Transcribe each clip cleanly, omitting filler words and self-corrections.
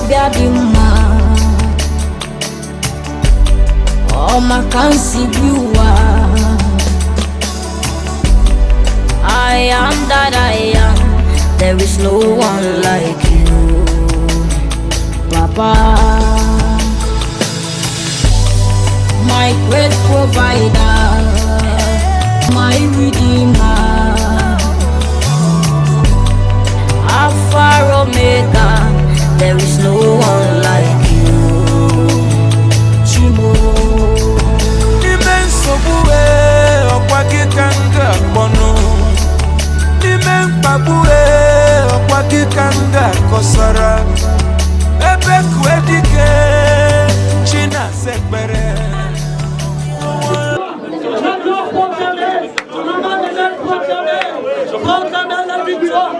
biadima. Oh, my can't you are. I am that I am. There is no one like you, Papa. My great provider, my redeemer, Alpha Omega. There is no one like you, Chimo. Immense bue, okwaki kanga bono. Immense bue, okwaki kanga kosara. Ebe kwedike, China sekbere. La victoire.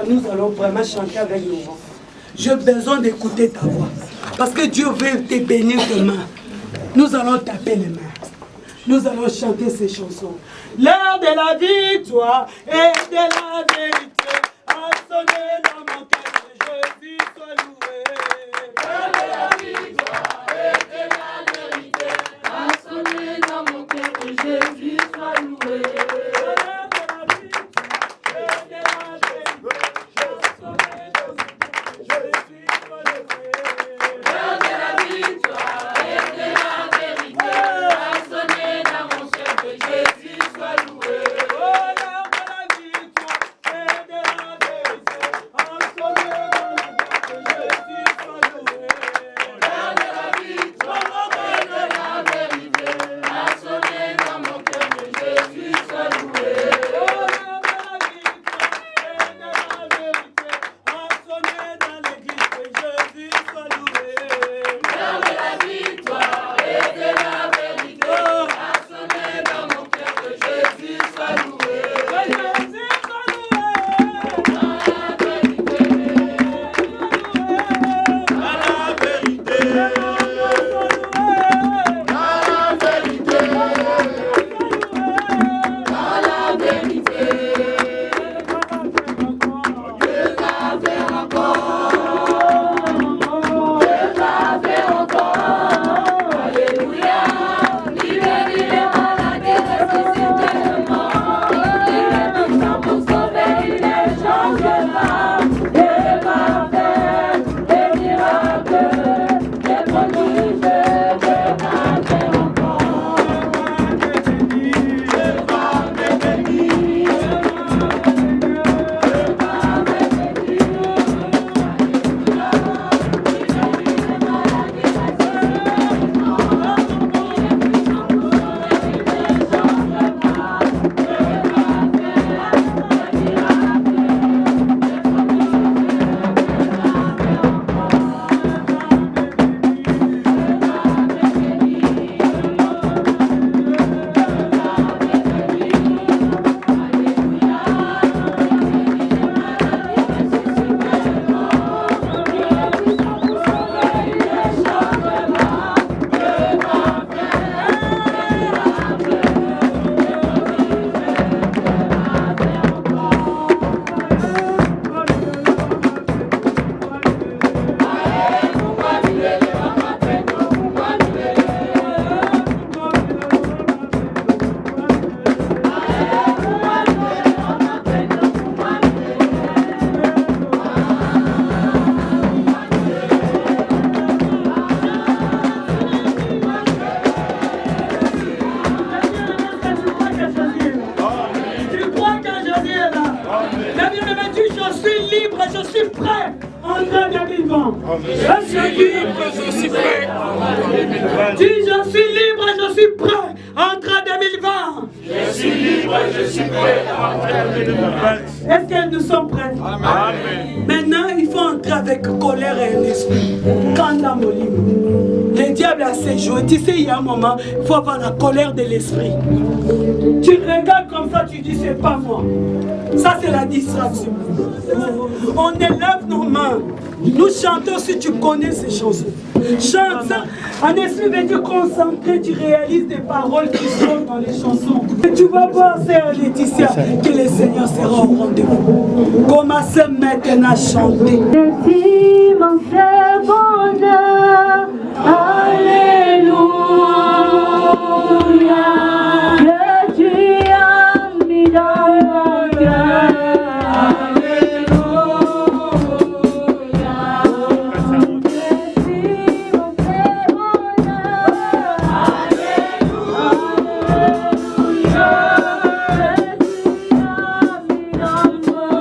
Nous allons vraiment chanter avec nous. J'ai besoin d'écouter ta voix. Parce que Dieu veut te bénir demain. Nous allons taper les mains. Nous allons chanter ces chansons. L'heure de la victoire et de la vérité a sonné dans mon cœur. Jésus soit loué. L'heure de la victoire et de la vérité a sonné dans mon cœur. Jésus soit loué. Je suis libre, je suis prêt. Dis, je suis libre, je suis prêt. Entre 2020. Je suis libre, je suis prêt. Entre 2020. Est-ce que nous sommes prêts? Amen. Maintenant, Maintenant, il faut entrer avec colère et un esprit. Quand dans mon livre, le diable a ses jouets. Tu sais, il y a un moment, il faut avoir la colère de l'esprit. Tu regardes comme ça, tu dis, c'est pas moi. Ça, c'est la distraction. On élève nos mains. Nous chantons si tu connais ces chansons. Chante ça. Un esprit veut dire concentré, tu réalises des paroles qui sont dans les chansons. Et tu vas voir, sœur Laetitia, que le Seigneur sera au rendez-vous. Commencez maintenant à chanter. Mon frère bonheur, alléluia, que tu as mis dans mon cœur, alléluia, je suis mon frère bonheur, alléluia, que tu as mis dans mon cœur,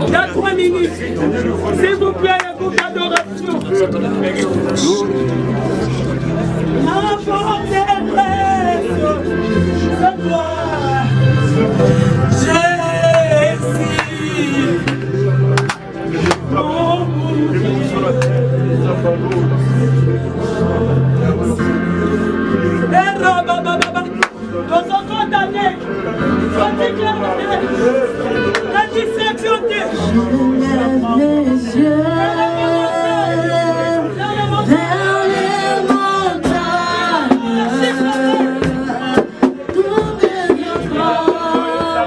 Il y a 3 minutes. S'il vous plaît, un groupe d'adoration. Ma forteresse, c'est toi, Jésus. Mon nous sommes condamnés. La distraction les yeux vers les montagnes, tout devient grand.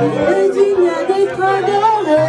est digne d'être adoré.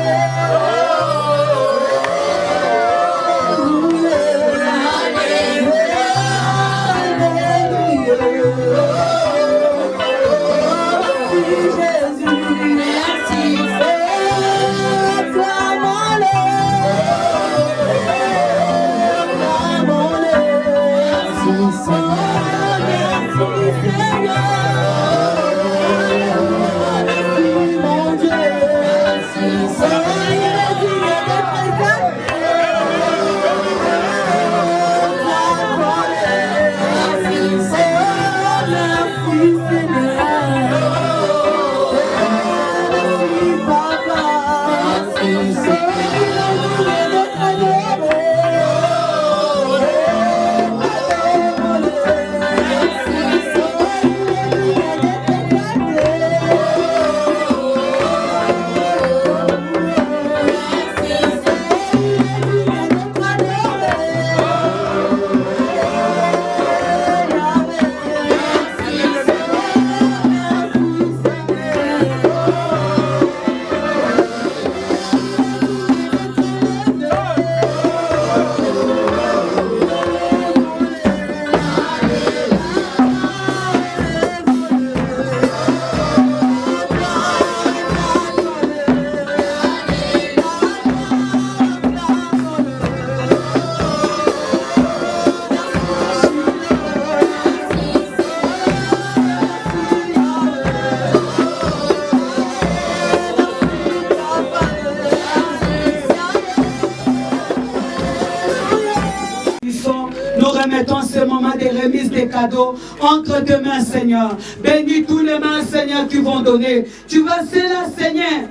Remettons ce moment des remises des cadeaux entre tes mains, Seigneur. Bénis tous les mains, Seigneur, qui vont donner. Tu vois ceux-là, Seigneur,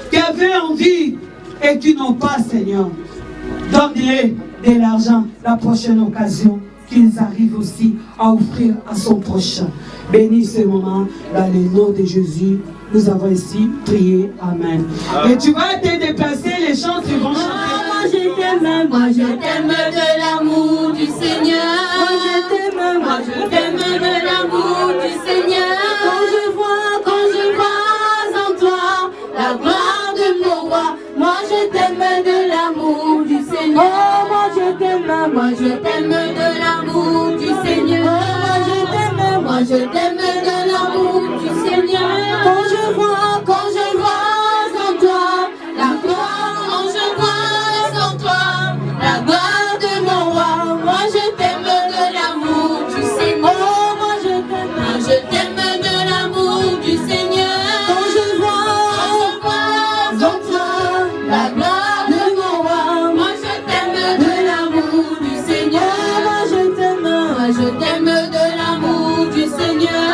qui avaient envie et qui n'ont pas, Seigneur. Donne-les de l'argent la prochaine occasion qu'ils arrivent aussi à offrir à son prochain. Bénis ce moment dans le nom de Jésus. Nous avons ici prié. Amen. Et tu vas te déplacer, les chants qui vont chanter. Moi je t'aime de l'amour du Seigneur. Moi je t'aime de l'amour du Seigneur. Quand je vois en toi la gloire de mon roi. Moi je t'aime de l'amour du Seigneur. Moi je t'aime de l'amour du Seigneur. Moi je t'aime de l'amour du Seigneur. Quand je vois en toi la gloire, quand je vois en toi la gloire de mon roi. Moi je t'aime de l'amour du Seigneur. Moi je t'aime de l'amour du Seigneur. Quand je vois en toi la gloire de mon roi. Moi je t'aime de l'amour du Seigneur. Moi je t'aime de l'amour du Seigneur.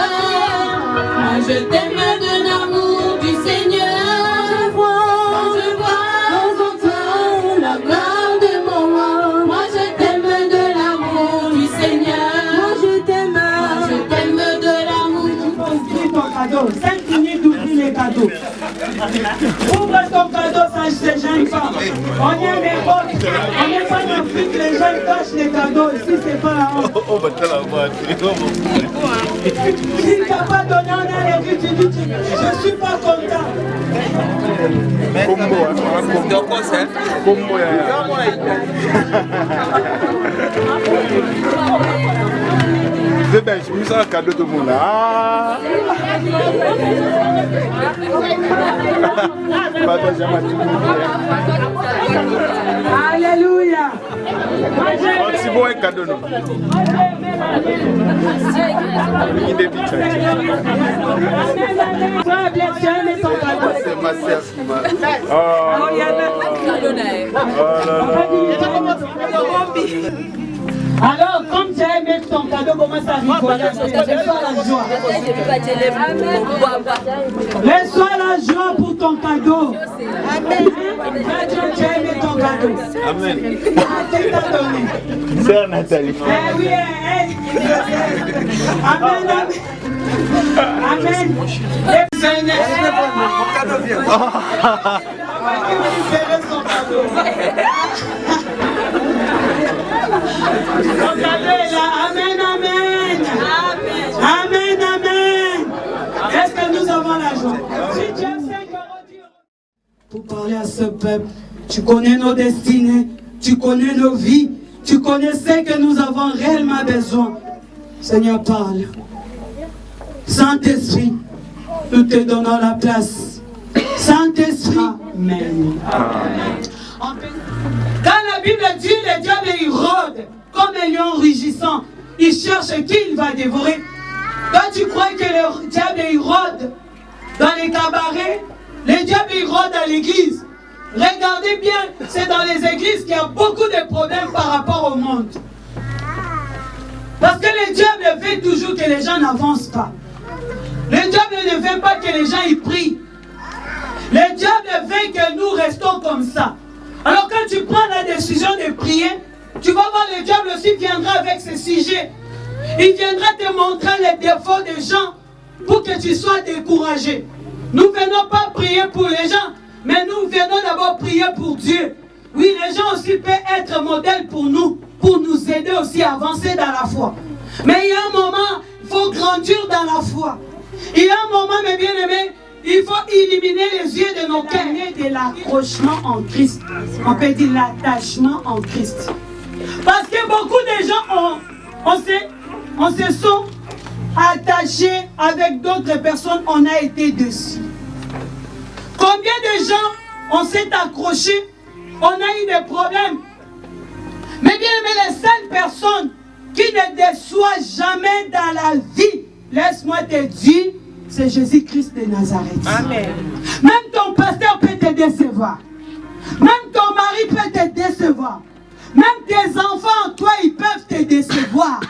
Moi je t'aime de l'amour du Seigneur. Je vois en toi la gloire de mon roi. Moi je t'aime de l'amour du Seigneur. Moi je t'aime de l'amour. Ouvre ton cadeau. 5 minutes d'ouvrir les cadeaux. Ouvre ton cadeau, ça ne se gêne pas. On est les autres. On n'est pas en Afrique, les gens cachent les cadeaux. Ici, c'est pas la honte. Si tu n'as pas donné, on a les tu dis, je ne suis pas content. C'est bien, je me sens un cadeau tout le monde là. Alléluia. C'est bon un cadeau non. C'est ma sœur qui m'a. Alors, comme tu as aimé ton cadeau, commence à rigoler. Reçois la joie. Reçois la joie pour ton cadeau. Amen. Tu as aimé ton cadeau. Amen. Qui t'a donné? Sœur Nathalie. Eh oui, Amen, amen. Amen. Et Seigneur, mon cadeau vient. Son cadeau. Son cadeau est là. Amen, amen. Amen, amen. Est-ce que nous avons la joie? Si tu as pour parler à ce peuple. Tu connais nos destinées, tu connais nos vies, tu connais ce que nous avons réellement besoin. Seigneur, parle. Saint-Esprit, nous te donnons la place. Saint-Esprit, Amen. Quand la Bible dit le diable il rôde comme un lion rugissant, il cherche qui il va dévorer. Toi tu crois que le diable il rôde dans les cabarets, le diable il rôde à l'église. Regardez bien, c'est dans les églises qu'il y a beaucoup de problèmes par rapport au monde. Parce que le diable veut toujours que les gens n'avancent pas. Le diable ne veut pas que les gens y prient. Le diable veut que nous restons comme ça. Alors quand tu prends la décision de prier, tu vas voir le diable aussi viendra avec ses sujets. Il viendra te montrer les défauts des gens pour que tu sois découragé. Nous ne venons pas prier pour les gens, mais nous venons d'abord prier pour Dieu. Oui, les gens aussi peuvent être modèles pour nous aider aussi à avancer dans la foi. Mais il y a un moment, il faut grandir dans la foi. Il y a un moment, mes bien-aimés, il faut éliminer les yeux de nos cœurs de l'accrochement en Christ. On peut dire l'attachement en Christ. Parce que beaucoup de gens on se sont attachés avec d'autres personnes, on a été dessus. Combien de gens on s'est accrochés, on a eu des problèmes. Mais bien aimé, les seules personnes qui ne déçoivent jamais dans la vie, laisse-moi te dire, c'est Jésus-Christ de Nazareth. Amen. Même ton pasteur peut te décevoir. Même ton mari peut te décevoir. Même tes enfants, toi, ils peuvent te décevoir.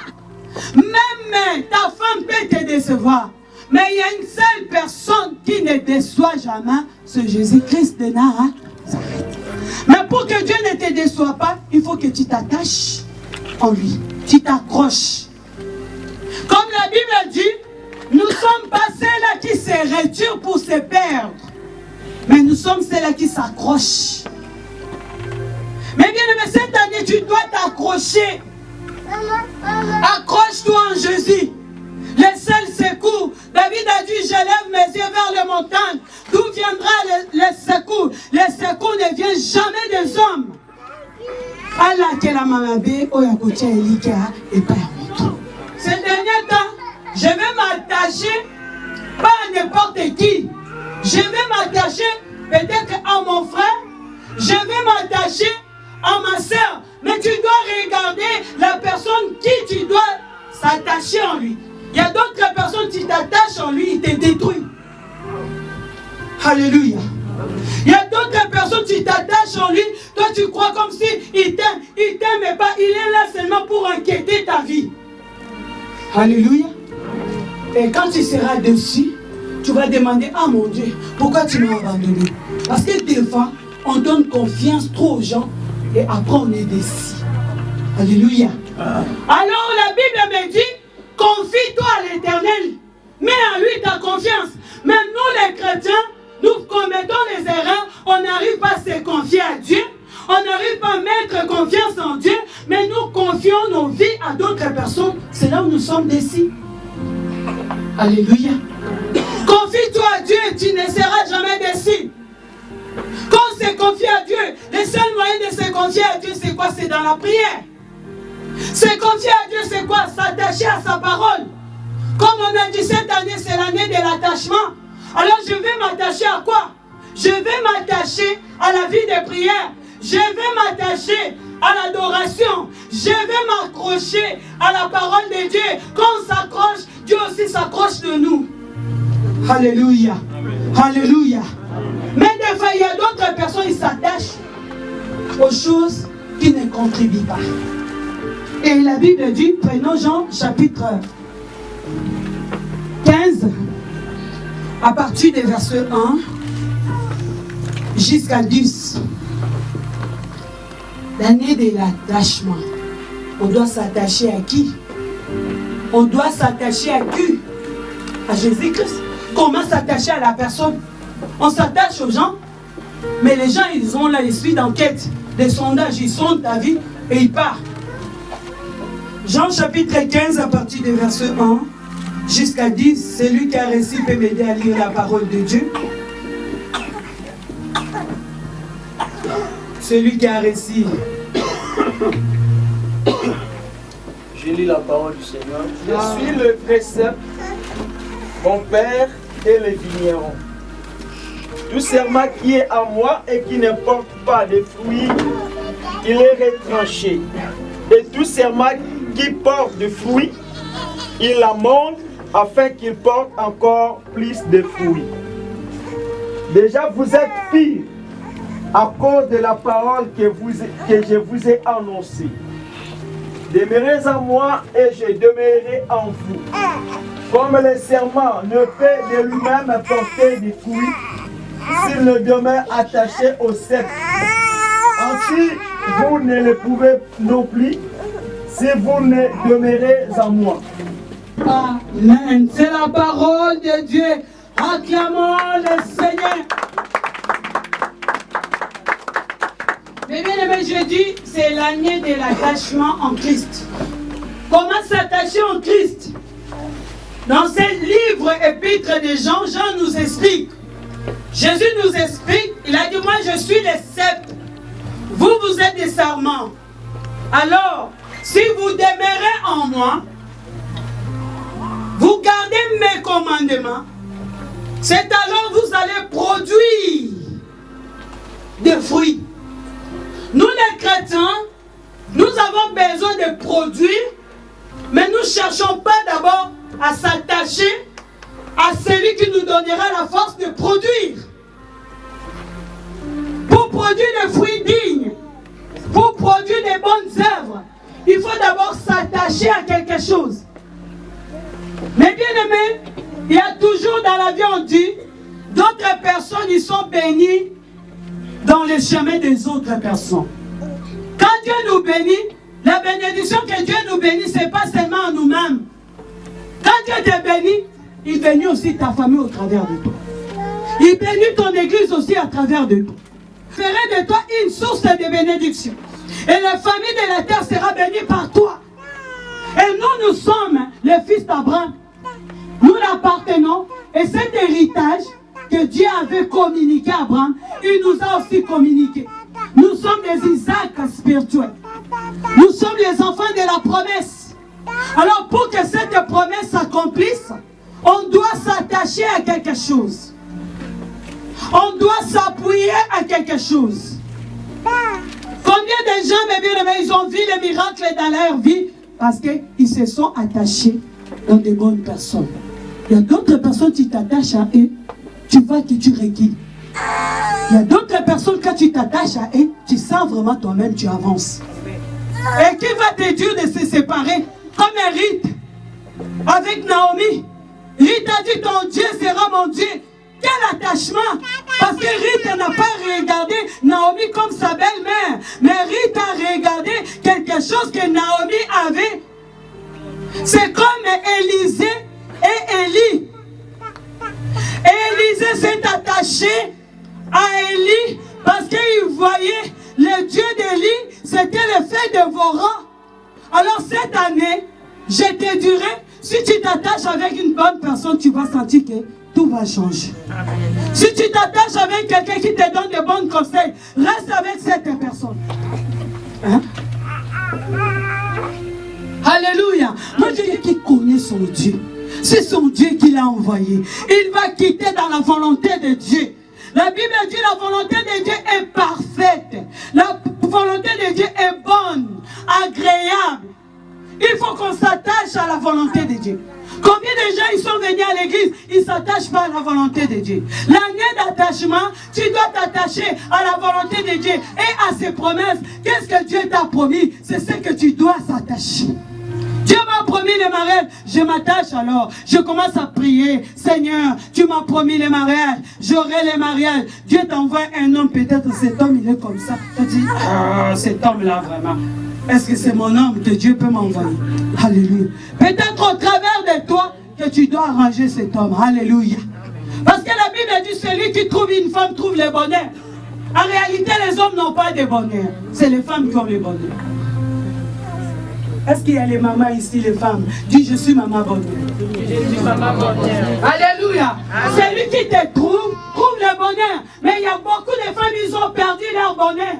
Même ta femme peut te décevoir. Mais il y a une seule personne qui ne déçoit jamais, c'est Jésus-Christ de Nazareth. Mais pour que Dieu ne te déçoive pas, il faut que tu t'attaches en lui. Tu t'accroches. Comme la Bible dit, nous sommes pas ceux-là qui se retirent pour se perdre. Mais nous sommes ceux-là qui s'accrochent. Mais bien aimé, cette année, tu dois t'accrocher. Accroche-toi en Jésus. Le seul secours. David a dit, je lève mes yeux vers les montagnes. D'où viendra le secours? Le secours ne vient jamais des hommes. Allah que la mamabé, oyakotia elika et pas un. Ces derniers temps, je vais m'attacher pas à n'importe qui. Je vais m'attacher peut-être à mon frère. Je vais m'attacher à ma soeur. Mais tu dois regarder la personne qui tu dois s'attacher en lui. Il y a d'autres personnes qui t'attachent en lui, ils te détruisent. Alléluia. Il y a d'autres personnes qui t'attachent en lui. Toi tu crois comme si il t'aime. Il t'aime pas. Il est là seulement pour inquiéter ta vie. Alléluia. Et quand tu seras dessus, tu vas demander, ah mon Dieu, pourquoi tu m'as abandonné? Parce que des fois, on donne confiance trop aux gens et après on est déçu. Alléluia. Alors la Bible me dit, confie-toi à l'Éternel. Mets en lui ta confiance. Même nous les chrétiens, nous commettons les erreurs, on n'arrive pas à se confier à Dieu, on n'arrive pas à mettre confiance en Dieu, mais nous confions nos vies à d'autres personnes. C'est là où nous sommes déçus. Alléluia. Confie-toi à Dieu et tu ne seras jamais déçu. Quand on se confie à Dieu, le seul moyen de se confier à Dieu, c'est quoi? C'est dans la prière. Se confier à Dieu, c'est quoi? S'attacher à sa parole. Comme on a dit cette année, c'est l'année de l'attachement. Alors je vais m'attacher à quoi? Je vais m'attacher à la vie de prière. Je vais m'attacher à l'adoration. Je vais m'accrocher à la parole de Dieu. Quand on s'accroche, Dieu aussi s'accroche de nous. Alléluia. Alléluia. Mais des fois, il y a d'autres personnes qui s'attachent aux choses qui ne contribuent pas. Et la Bible dit, prenons Jean chapitre 15, à partir des versets 1 jusqu'à 10. L'année de l'attachement. On doit s'attacher à qui? On doit s'attacher à qui? À Jésus-Christ. Comment s'attacher à la personne? On s'attache aux gens, mais les gens, ils ont l'esprit d'enquête, des sondages, ils sondent ta vie et ils partent. Jean chapitre 15 à partir des versets 1 jusqu'à 10, celui qui a réussi peut m'aider à lire la parole de Dieu. celui qui a réussi. Je lis la parole du Seigneur. Je suis le précepte, mon père et le vigneron. Tout serment qui est à moi et qui ne porte pas de fruits, il est retranché. Et tout serment qui porte de fruits, il l'amende afin qu'il porte encore plus de fruits. Déjà vous êtes pires à cause de la parole que je vous ai annoncée. Demeurez en moi et je demeurerai en vous. Comme le serment ne peut de lui-même porter des fruits s'il ne demeure attaché au cep. Ainsi, vous ne le pouvez non plus si vous ne demeurez en moi. Amen. C'est la parole de Dieu. Acclamons le Seigneur. Mais bien aimé, je dis, c'est l'année de l'attachement en Christ. Comment s'attacher en Christ? Dans ce livre épître de Jean, Jean nous explique. Jésus nous explique, il a dit, moi je suis le sceptre. Vous, vous êtes des sarments. Alors, si vous demeurez en moi, vous gardez mes commandements, c'est alors vous allez produire des fruits. Nous les chrétiens, nous avons besoin de produire, mais nous ne cherchons pas d'abord à s'attacher à celui qui nous donnera la force de produire. Pour produire des fruits dignes, pour produire des bonnes œuvres, il faut d'abord s'attacher à quelque chose. Mais bien aimé, il y a toujours dans la vie, on dit, d'autres personnes, ils sont bénies dans les chemins des autres personnes. Quand Dieu nous bénit, la bénédiction que Dieu nous bénit, ce n'est pas seulement à nous-mêmes. Quand Dieu te bénit, il bénit aussi ta famille au travers de toi. Il bénit ton église aussi à travers de toi. Il ferait de toi une source de bénédiction. Et la famille de la terre sera bénie par toi. Et nous, nous sommes les fils d'Abraham. Nous l'appartenons. Et cet héritage que Dieu avait communiqué à Abraham, il nous a aussi communiqué. Nous sommes des Isaac spirituels. Nous sommes les enfants de la promesse. Alors pour que cette promesse s'accomplisse, on doit s'attacher à quelque chose. On doit s'appuyer à quelque chose. Combien de gens, mes bien-aimés, ils ont vu les miracles dans leur vie parce qu'ils se sont attachés dans des bonnes personnes. Il y a d'autres personnes, tu t'attaches à eux, tu vois que tu recules. Il y a d'autres personnes, quand tu t'attaches à eux, tu sens vraiment toi-même, tu avances. Et qui va te dire de se séparer comme un rite avec Naomi? Rite a dit, ton Dieu sera mon Dieu. Quel attachement! Parce que Rite n'a pas regardé Naomi comme sa belle-mère, mais Rite a regardé quelque chose que Naomi avait. C'est comme Élisée et Élie. Élisée s'est attaché à Élie parce qu'il voyait le Dieu d'Élie, c'était le fait dévorant. Alors cette année, je te dirais, si tu t'attaches avec une bonne personne, tu vas sentir que tout va changer. Amen. Si tu t'attaches avec quelqu'un qui te donne de bons conseils, reste avec cette personne. Hein? Alléluia. Moi je dis qu'il connaît son Dieu. C'est son Dieu qui l'a envoyé. Il va quitter dans la volonté de Dieu. La Bible dit la volonté de Dieu est parfaite. La volonté de Dieu est bonne, agréable. Il faut qu'on s'attache à la volonté de Dieu. Combien de gens ils sont venus à l'église, ils ne s'attachent pas à la volonté de Dieu. L'année d'attachement, tu dois t'attacher à la volonté de Dieu et à ses promesses. Qu'est-ce que Dieu t'a promis? C'est ce que tu dois s'attacher. Dieu m'a promis le mariage, je m'attache alors. Je commence à prier. Seigneur, tu m'as promis le mariage, j'aurai le mariage. Dieu t'envoie un homme, peut-être cet homme il est comme ça. Tu dis, ah, cet homme-là vraiment. Est-ce que c'est mon homme que Dieu peut m'envoyer? Alléluia. Peut-être au travers de toi que tu dois arranger cet homme. Alléluia. Parce que la Bible dit, celui qui trouve une femme trouve le bonheur. En réalité, les hommes n'ont pas de bonheur. C'est les femmes qui ont le bonheur. Est-ce qu'il y a les mamans ici, les femmes? Dis, je suis maman bonheur. Je suis maman bonheur. Alléluia. Celui qui te trouve le bonheur. Mais il y a beaucoup de femmes, ils ont perdu leur bonheur.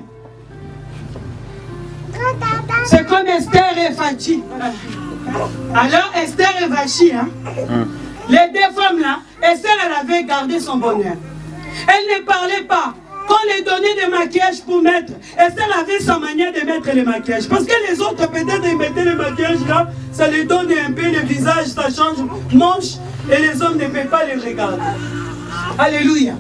C'est comme Esther et Vachi. Alors Esther et Vachi, hein, les deux femmes là, Esther elle avait gardé son bonheur. Elle ne parlait pas. Quand on les donnait des maquillages pour mettre, Esther avait sa manière de mettre les maquillages. Parce que les autres peut-être ils mettaient les maquillages là, ça les donne un peu le visage, ça change manche et les hommes ne peuvent pas les regarder. Alléluia.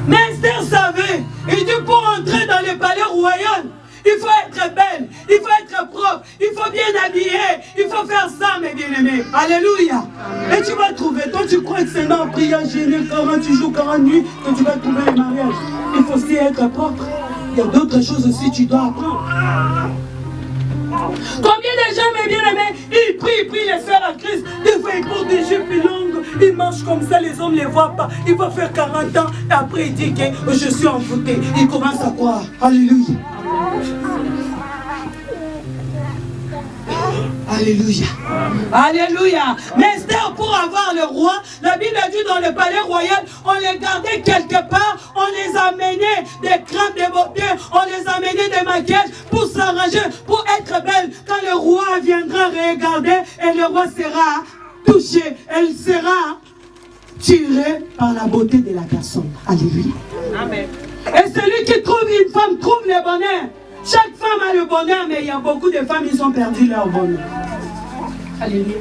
Mais Esther savait, il dit pour entrer dans le palais royal, il faut être belle, il faut être propre, il faut bien habiller, il faut faire ça, mes bien-aimés. Alléluia. Et tu vas trouver, toi tu crois que c'est dans prière gênée 48 jours, 40 nuits, que tu vas trouver le mariage. Il faut aussi être propre. Il y a d'autres choses aussi que tu dois apprendre. Combien de gens, mes bien-aimés, ils prient les sœurs à Christ. Des fois, ils portent des jupes longues, ils marchent comme ça, les hommes ne les voient pas. Il va faire 40 ans, et après, il dit que je suis envoûté. Il commence à croire. Alléluia. Alléluia. Alléluia. Mais Esther, pour avoir le roi, la Bible dit dans le palais royal, on les gardait quelque part, on les amenait des crèmes de beauté, on les amenait des maquillages pour s'arranger, pour être belle. Quand le roi viendra regarder et le roi sera touché, elle sera tirée par la beauté de la personne. Alléluia. Amen. Et celui qui trouve une femme trouve le bonheur. Chaque femme a le bonheur, mais il y a beaucoup de femmes qui ont perdu leur bonheur. Alléluia.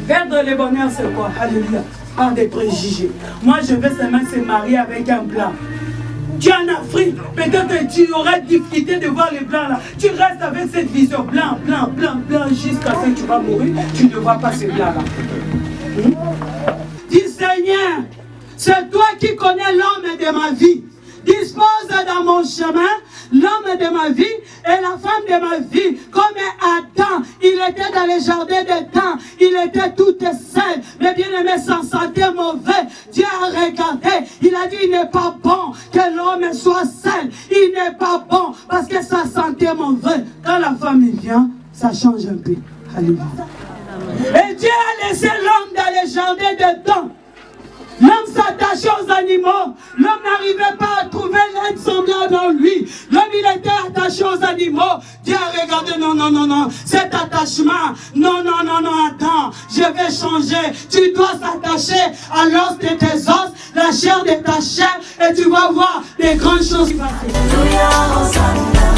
Perdre le bonheur, c'est quoi? Alléluia. Par des préjugés. Moi, je vais seulement se marier avec un blanc. Tu es en Afrique, peut-être que tu auras difficulté de voir les blancs là. Tu restes avec cette vision blanc, blanc, blanc, blanc, jusqu'à ce que tu vas mourir. Tu ne vois pas ces blancs là. Dis Seigneur, c'est toi qui connais l'homme de ma vie. Dispose dans mon chemin l'homme de ma vie et la femme de ma vie. Comme Adam, il était dans le jardin d'Éden, il était tout seul, mais bien aimé, sans santé mauvais. Dieu a regardé, il a dit il n'est pas bon que l'homme soit seul. Il n'est pas bon parce que sa santé est mauvaise. Quand la femme vient, ça change un peu. Alléluia. Et Dieu a laissé l'homme dans le jardin d'Éden. L'homme s'attachait aux animaux. L'homme n'arrivait pas à trouver l'être semblable en lui. L'homme, il était attaché aux animaux. Dieu a regardé, non, non, non, non. Cet attachement, non, non, non, non, attends. Je vais changer. Tu dois s'attacher à l'os de tes os, la chair de ta chair, et tu vas voir des grandes choses. Alléluia, Hosanna.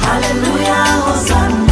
Alléluia, Hosanna.